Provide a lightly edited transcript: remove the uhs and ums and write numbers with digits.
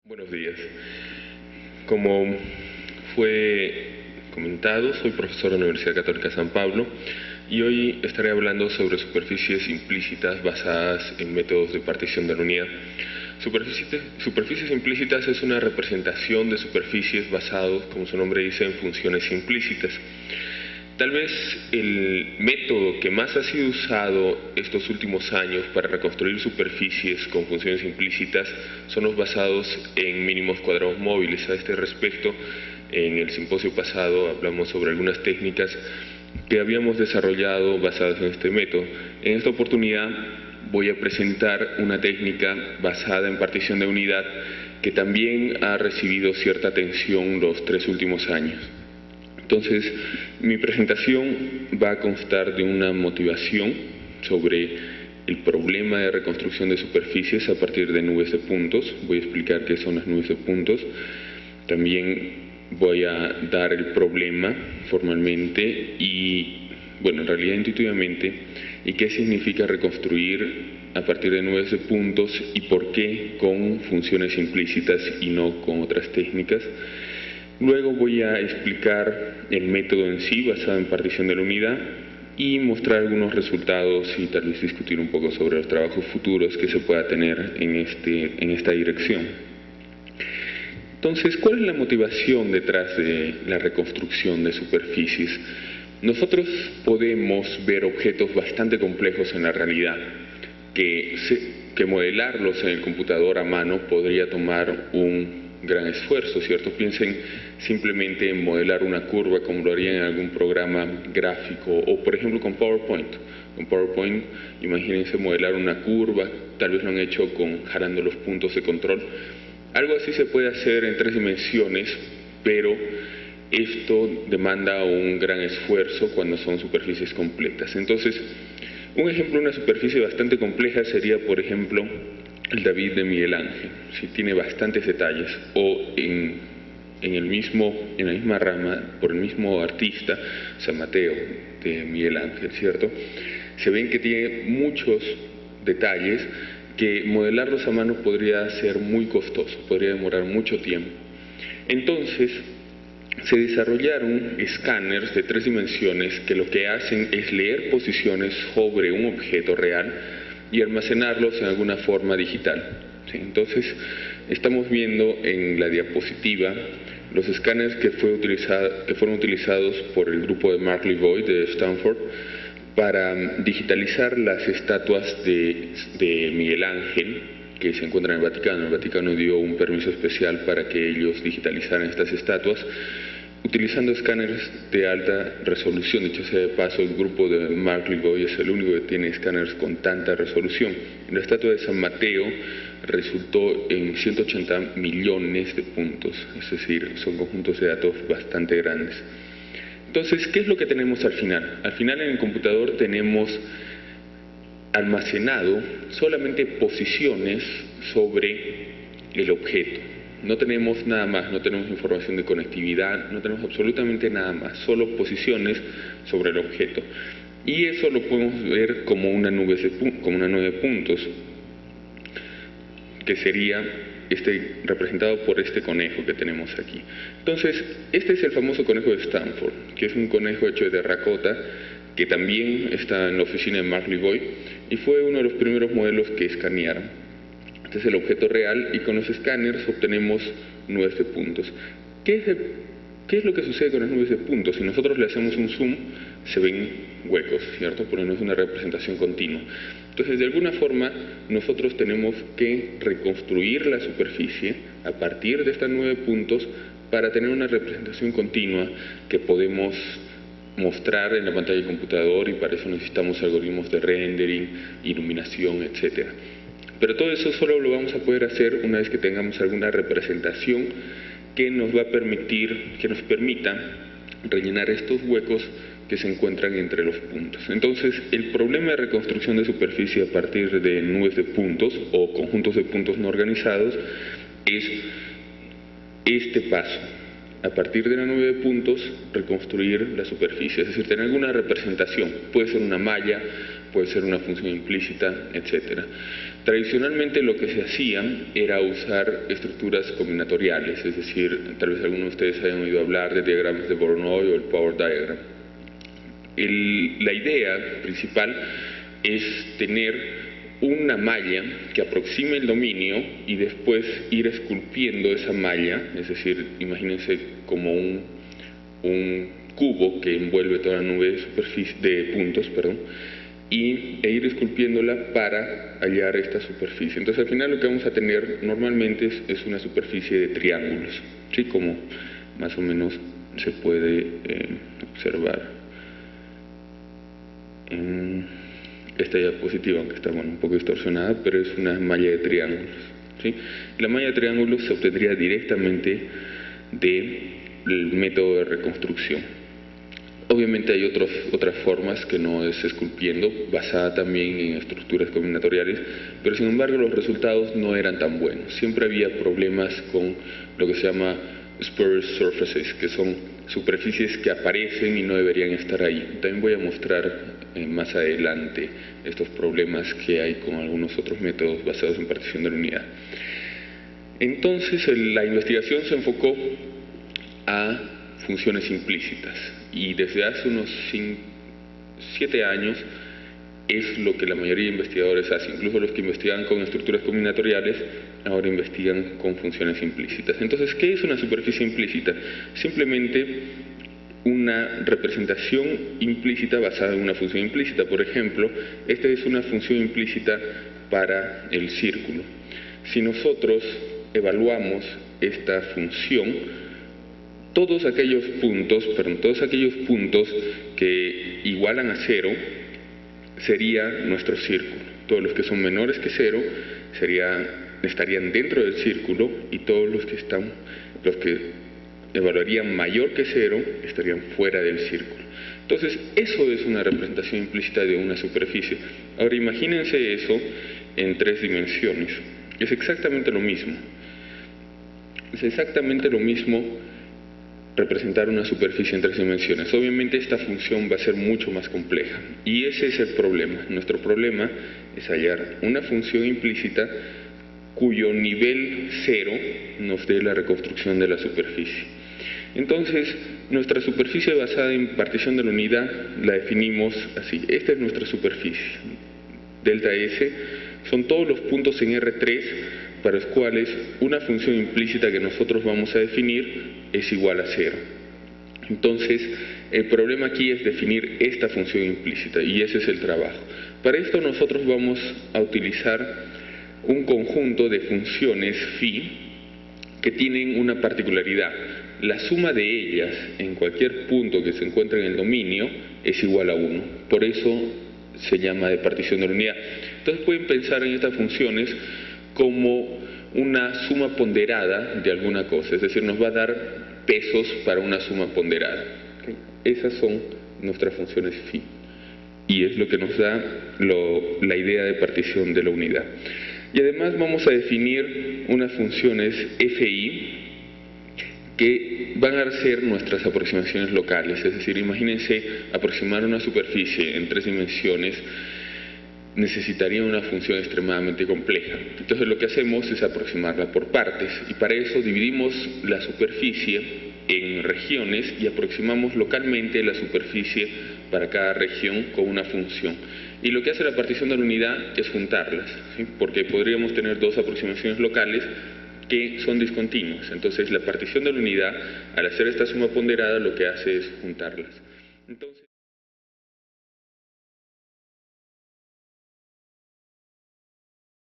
Buenos días. Como fue comentado, soy profesor de la Universidad Católica San Pablo y hoy estaré hablando sobre superficies implícitas basadas en métodos de partición de la unidad. Superficies implícitas es una representación de superficies basadas, como su nombre dice, en funciones implícitas. Tal vez el método que más ha sido usado estos últimos años para reconstruir superficies con funciones implícitas son los basados en mínimos cuadrados móviles. A este respecto, en el simposio pasado hablamos sobre algunas técnicas que habíamos desarrollado basadas en este método. En esta oportunidad voy a presentar una técnica basada en partición de unidad que también ha recibido cierta atención los 3 últimos años. Entonces, mi presentación va a constar de una motivación sobre el problema de reconstrucción de superficies a partir de nubes de puntos. Voy a explicar qué son las nubes de puntos. También voy a dar el problema formalmente y, bueno, en realidad intuitivamente, y qué significa reconstruir a partir de nubes de puntos y por qué con funciones implícitas y no con otras técnicas. Luego voy a explicar el método en sí basado en partición de la unidad y mostrar algunos resultados y tal vez discutir un poco sobre los trabajos futuros que se pueda tener en esta dirección. Entonces, ¿cuál es la motivación detrás de la reconstrucción de superficies? Nosotros podemos ver objetos bastante complejos en la realidad que modelarlos en el computador a mano podría tomar un gran esfuerzo, ¿cierto? Piensen simplemente en modelar una curva como lo harían en algún programa gráfico o por ejemplo con PowerPoint. Con PowerPoint, imagínense modelar una curva, tal vez lo han hecho jalando los puntos de control. Algo así se puede hacer en 3 dimensiones, pero esto demanda un gran esfuerzo cuando son superficies completas. Entonces, un ejemplo de una superficie bastante compleja sería, por ejemplo, el David de Miguel Ángel. Sí, tiene bastantes detalles. O en la misma rama, por el mismo artista, San Mateo de Miguel Ángel, ¿cierto? Se ven que tiene muchos detalles que modelarlos a mano podría ser muy costoso, podría demorar mucho tiempo. Entonces, se desarrollaron escáneres de 3 dimensiones que lo que hacen es leer posiciones sobre un objeto real y almacenarlos en alguna forma digital. ¿Sí? Entonces, estamos viendo en la diapositiva los escáneres que fueron utilizados por el grupo de Mark Levoy de Stanford para digitalizar las estatuas de Miguel Ángel que se encuentran en el Vaticano. El Vaticano dio un permiso especial para que ellos digitalizaran estas estatuas utilizando escáneres de alta resolución. Dicho sea de paso, el grupo de Mark Levoy es el único que tiene escáneres con tanta resolución. La estatua de San Mateo resultó en 180 millones de puntos, es decir, son conjuntos de datos bastante grandes. Entonces, ¿qué es lo que tenemos al final? Al final en el computador tenemos almacenado solamente posiciones sobre el objeto. No tenemos nada más, no tenemos información de conectividad, no tenemos absolutamente nada más, solo posiciones sobre el objeto. Y eso lo podemos ver como una nube de puntos, que sería representado por este conejo que tenemos aquí. Entonces, este es el famoso conejo de Stanford, que es un conejo hecho de terracota, que también está en la oficina de Mark Levoy, y fue uno de los primeros modelos que escanearon. Este es el objeto real y con los escáneres obtenemos nubes de puntos. ¿Qué es lo que sucede con las nubes de puntos? Si nosotros le hacemos un zoom, se ven huecos, ¿cierto? Porque no es una representación continua. Entonces, de alguna forma, nosotros tenemos que reconstruir la superficie a partir de esta nube de puntos para tener una representación continua que podemos mostrar en la pantalla del computador, y para eso necesitamos algoritmos de rendering, iluminación, etcétera. Pero todo eso solo lo vamos a poder hacer una vez que tengamos alguna representación que nos permita rellenar estos huecos que se encuentran entre los puntos. Entonces, el problema de reconstrucción de superficie a partir de nubes de puntos o conjuntos de puntos no organizados es este paso. A partir de la nube de puntos, reconstruir la superficie, es decir, tener alguna representación. Puede ser una malla, puede ser una función implícita, etc. Tradicionalmente lo que se hacía era usar estructuras combinatoriales, es decir, tal vez algunos de ustedes hayan oído hablar de diagramas de Voronoi o el Power Diagram. La idea principal es tener una malla que aproxime el dominio y después ir esculpiendo esa malla, es decir, imagínense como un cubo que envuelve toda la nube de puntos, e ir esculpiéndola para hallar esta superficie. Entonces al final lo que vamos a tener normalmente es una superficie de triángulos, ¿sí? Como más o menos se puede observar en esta diapositiva, aunque está un poco distorsionada, pero es una malla de triángulos, ¿sí? La malla de triángulos se obtendría directamente del método de reconstrucción. Obviamente hay otras formas que no es esculpiendo, basada también en estructuras combinatoriales, pero sin embargo los resultados no eran tan buenos. Siempre había problemas con lo que se llama spurious surfaces, que son superficies que aparecen y no deberían estar ahí. También voy a mostrar más adelante estos problemas que hay con algunos otros métodos basados en partición de la unidad. Entonces la investigación se enfocó a funciones implícitas y desde hace unos 7 años es lo que la mayoría de investigadores hacen. Incluso los que investigan con estructuras combinatoriales ahora investigan con funciones implícitas. Entonces, ¿qué es una superficie implícita? Simplemente una representación implícita basada en una función implícita. Por ejemplo, esta es una función implícita para el círculo. Si nosotros evaluamos esta función, todos aquellos puntos que igualan a 0 sería nuestro círculo. Todos los que son menores que 0 estarían dentro del círculo, y todos los que evaluarían mayor que 0 estarían fuera del círculo. Entonces, eso es una representación implícita de una superficie. Ahora, imagínense eso en 3 dimensiones. Es exactamente lo mismo. Es exactamente lo mismo representar una superficie en 3 dimensiones. Obviamente esta función va a ser mucho más compleja, y ese es el problema. Nuestro problema es hallar una función implícita cuyo nivel 0 nos dé la reconstrucción de la superficie. Entonces, nuestra superficie basada en partición de la unidad la definimos así. Esta es nuestra superficie. Delta S son todos los puntos en R3 para los cuales una función implícita que nosotros vamos a definir es igual a 0. Entonces, el problema aquí es definir esta función implícita, y ese es el trabajo. Para esto nosotros vamos a utilizar un conjunto de funciones phi que tienen una particularidad. La suma de ellas en cualquier punto que se encuentre en el dominio es igual a 1. Por eso se llama de partición de la unidad. Entonces pueden pensar en estas funciones como una suma ponderada de alguna cosa, es decir, nos va a dar pesos para una suma ponderada. Esas son nuestras funciones phi, y es lo que nos da la idea de partición de la unidad. Y además vamos a definir unas funciones fi que van a ser nuestras aproximaciones locales, es decir, imagínense aproximar una superficie en 3 dimensiones necesitaría una función extremadamente compleja. Entonces lo que hacemos es aproximarla por partes, y para eso dividimos la superficie en regiones y aproximamos localmente la superficie para cada región con una función. Y lo que hace la partición de la unidad es juntarlas, ¿sí? Porque podríamos tener 2 aproximaciones locales que son discontinuas. Entonces la partición de la unidad, al hacer esta suma ponderada, lo que hace es juntarlas. Entonces,